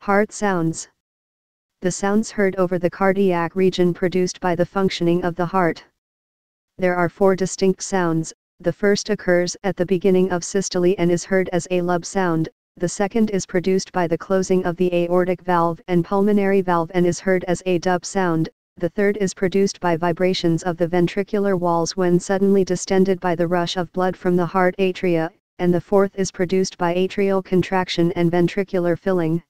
Heart sounds. The sounds heard over the cardiac region produced by the functioning of the heart. There are 4 distinct sounds. The first occurs at the beginning of systole and is heard as a lub sound. The second is produced by the closing of the aortic valve and pulmonary valve and is heard as a dub sound. The third is produced by vibrations of the ventricular walls when suddenly distended by the rush of blood from the heart atria, and the fourth is produced by atrial contraction and ventricular filling.